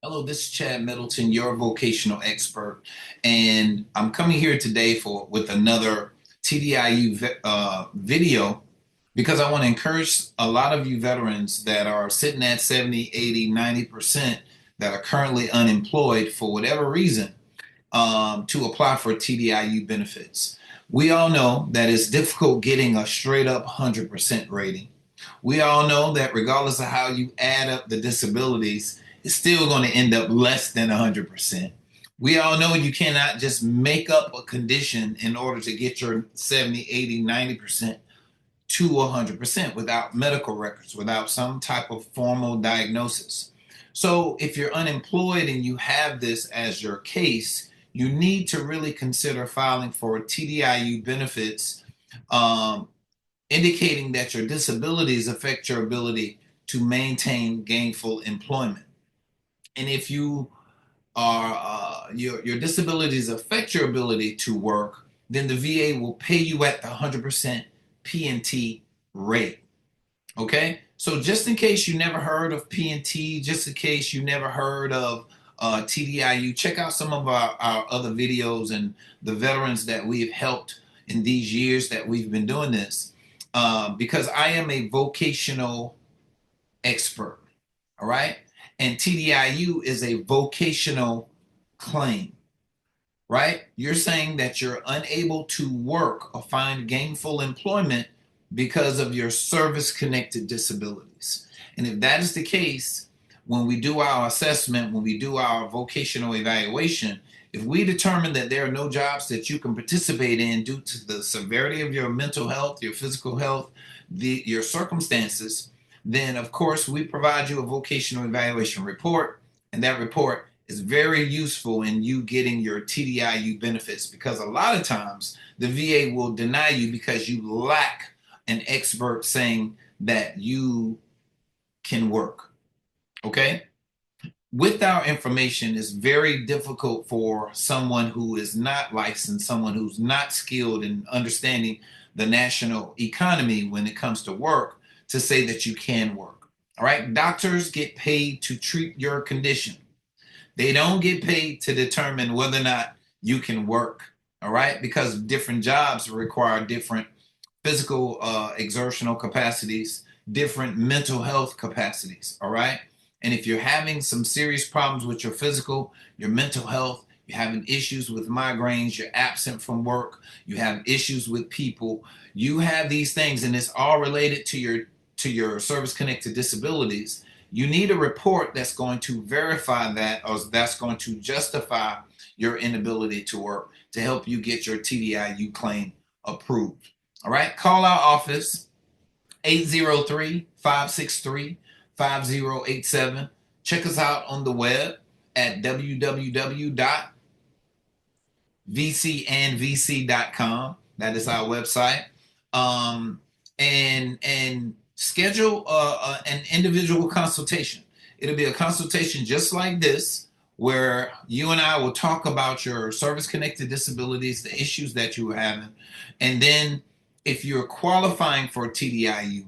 Hello, this is Chad Middleton, your vocational expert, and I'm coming here today with another TDIU video because I want to encourage a lot of you veterans that are sitting at 70, 80, 90% that are currently unemployed for whatever reason to apply for TDIU benefits. We all know that it's difficult getting a straight up 100% rating. We all know that regardless of how you add up the disabilities, it's still going to end up less than 100%. We all know you cannot just make up a condition in order to get your 70, 80, 90% to 100% without medical records, without some type of formal diagnosis. So if you're unemployed and you have this as your case, you need to really consider filing for TDIU benefits, um, indicating that your disabilities affect your ability to maintain gainful employment. And if you are your disabilities affect your ability to work, then the VA will pay you at the 100% P&T rate. Okay, so just in case you never heard of P&T, just in case you never heard of TDIU, check out some of our other videos and the veterans that we've helped in these years that we've been doing this, because I am a vocational expert. All right, and TDIU is a vocational claim. Right? You're saying that you're unable to work or find gainful employment because of your service connected disabilities. And if that is the case, when we do our assessment, when we do our vocational evaluation, if we determine that there are no jobs that you can participate in due to the severity of your mental health, your physical health, your circumstances, then of course we provide you a vocational evaluation report, and that report is very useful in you getting your TDIU benefits, because a lot of times the VA will deny you because you lack an expert saying that you can work. Okay? With our information, it's very difficult for someone who is not licensed, someone who's not skilled in understanding the national economy when it comes to work, to say that you can work. All right? Doctors get paid to treat your condition. They don't get paid to determine whether or not you can work, all right? Because different jobs require different physical exertional capacities, different mental health capacities, all right? And if you're having some serious problems with your physical, your mental health, you're having issues with migraines, you're absent from work, you have issues with people, you have these things, and it's all related to your service connected disabilities. You need a report that's going to verify that, or that's going to justify your inability to work, to help you get your TDIU claim approved. All right, call our office 803-563-5087. Check us out on the web at www.vcandvc.com. That is our website. And schedule an individual consultation. It'll be a consultation just like this, where you and I will talk about your service connected disabilities, the issues that you are having. And then if you're qualifying for TDIU,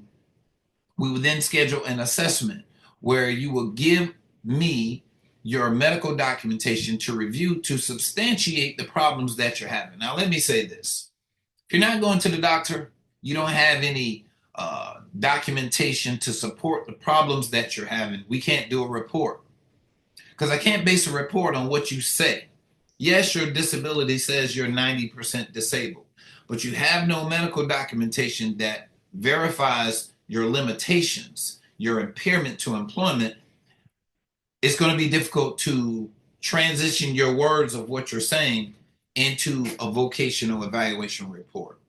we will then schedule an assessment where you will give me your medical documentation to review to substantiate the problems that you're having. Now, let me say this. If you're not going to the doctor, you don't have any documentation to support the problems that you're having, we can't do a report, because I can't base a report on what you say. Yes, your disability says you're 90% disabled, but you have no medical documentation that verifies your limitations, your impairment to employment. It's going to be difficult to transition your words of what you're saying into a vocational evaluation report.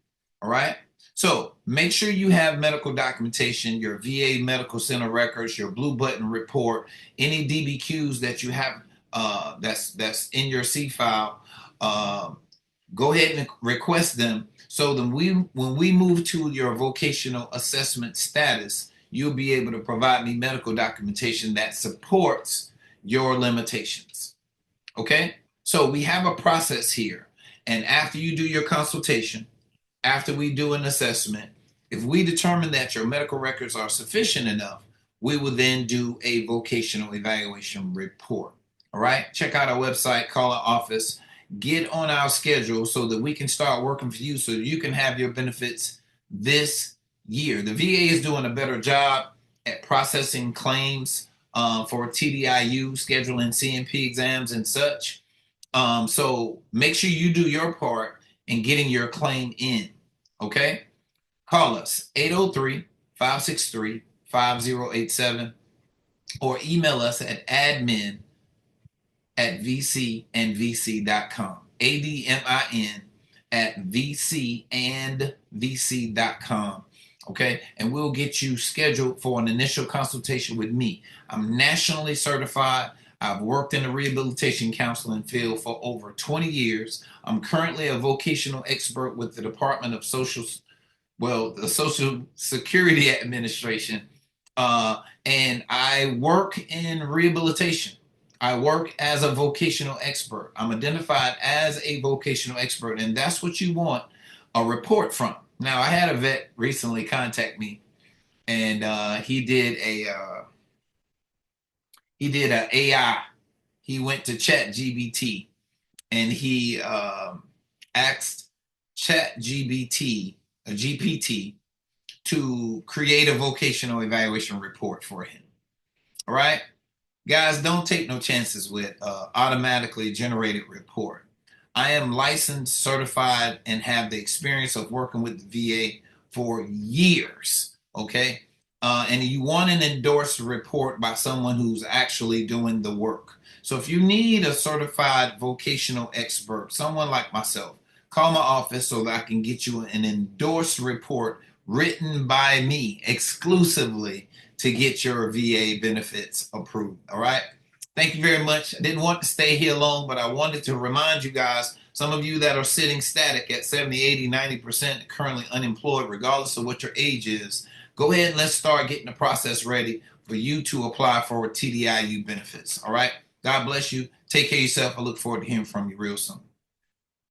All right? So make sure you have medical documentation, your VA Medical Center records, your Blue Button report, any DBQs that you have that's in your C file. Go ahead and request them, so that when we move to your vocational assessment status, you'll be able to provide me medical documentation that supports your limitations. Okay? So we have a process here. And after you do your consultation, after we do an assessment, if we determine that your medical records are sufficient enough, we will then do a vocational evaluation report. All right. Check out our website, call our office, get on our schedule so that we can start working for you so you can have your benefits this year. The VA is doing a better job at processing claims for TDIU, scheduling CMP exams and such. So make sure you do your part in getting your claim in. Okay? Call us 803-563-5087 or email us at admin@vcandvc.com. ADMIN at vcandvc.com. Okay. And we'll get you scheduled for an initial consultation with me. I'm nationally certified. I've worked in the rehabilitation counseling field for over 20 years. I'm currently a vocational expert with the Department of the Social Security Administration. And I work in rehabilitation. I work as a vocational expert. I'm identified as a vocational expert, and that's what you want a report from. Now, I had a vet recently contact me, and he did a AI. He went to Chat GBT, and he asked Chat GBT, a GPT, to create a vocational evaluation report for him. All right. Guys, don't take no chances with automatically generated report. I am licensed, certified, and have the experience of working with the VA for years. Okay. And you want an endorsed report by someone who's actually doing the work. So if you need a certified vocational expert, someone like myself, call my office so that I can get you an endorsed report written by me exclusively to get your VA benefits approved. All right. Thank you very much. I didn't want to stay here long, but I wanted to remind you guys, some of you that are sitting static at 70, 80, 90% currently unemployed, regardless of what your age is, go ahead and let's start getting the process ready for you to apply for TDIU benefits. All right. God bless you. Take care of yourself. I look forward to hearing from you real soon.